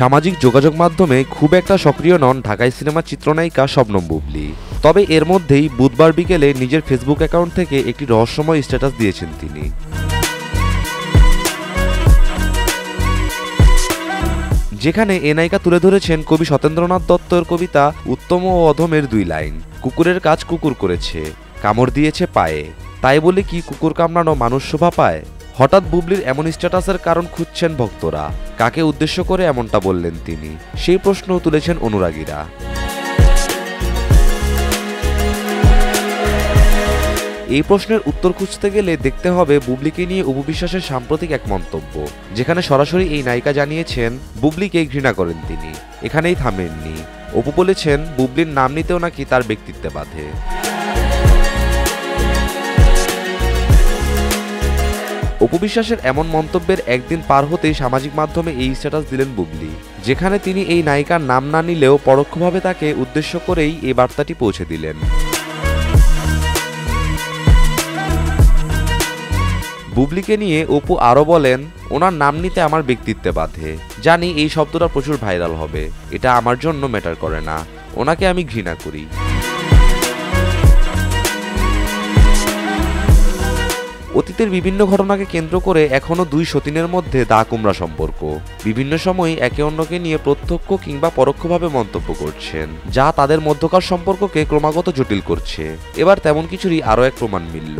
সামাজিক যোগাযোগ মাধ্যমে খুব একটা সক্রিয় নন ঢাকাই সিনেমার চিত্রনায়িকা শবনম বুবলী। তবে এর মধ্যেই বুধবার বিকেলে নিজের ফেসবুক অ্যাকাউন্ট থেকে একটি রহস্যময় স্ট্যাটাস দিয়েছেন তিনি। যেখানে এ নায়িকা তুলে ধরেছেন কবি সত্যেন্দ্রনাথ দত্তের কবিতা উত্তম ও অধমের 2 লাইন। কুকুরের কাজ কুকুর করেছে, কামড় দিয়েছে পায়ে, তাই বলে কি কুকুর কামড়ানো মানুষ শোভা পায়? হঠাৎ বুবলির এমন স্ট্যাটাসের কারণ খুঁজছেন ভক্তরা। কাকে উদ্দেশ্য করে এমনটা বললেন তিনি, সেই প্রশ্নও তুলেছেন অনুরাগীরা। এই প্রশ্নের উত্তর খুঁজতে গেলে দেখতে হবে বুবলিকে নিয়ে অপু বিশ্বাসের সাম্প্রতিক এক মন্তব্য, যেখানে সরাসরি এই নায়িকা জানিয়েছেন বুবলিকে ঘৃণা করেন তিনি। এখানেই থামেননি, অপু বলেছেন বুবলির নাম নিতেও নাকি তার ব্যক্তিত্বে বাধে। অপু বিশ্বাসের এমন মন্তব্যের একদিন পার হতেই সামাজিক মাধ্যমে এই স্ট্যাটাস দিলেন বুবলি, যেখানে তিনি এই নায়িকার নাম না নিলেও পরোক্ষভাবে তাকে উদ্দেশ্য করেই এই বার্তাটি পৌঁছে দিলেন। বুবলিকে নিয়ে অপু আরও বলেন, ওনার নাম নিতে আমার ব্যক্তিত্বে বাধে। জানি এই শব্দটা প্রচুর ভাইরাল হবে, এটা আমার জন্য ম্যাটার করে না। ওনাকে আমি ঘৃণা করি। অতীতের বিভিন্ন ঘটনাকে কেন্দ্র করে এখনও 2 সতীনের মধ্যে দা কুমড়া সম্পর্ক। বিভিন্ন সময় একে অন্যকে নিয়ে প্রত্যক্ষ কিংবা পরোক্ষভাবে মন্তব্য করছেন, যা তাদের মধ্যকার সম্পর্ককে ক্রমাগত জটিল করছে। এবার তেমন কিছুরই আরও এক প্রমাণ মিলল।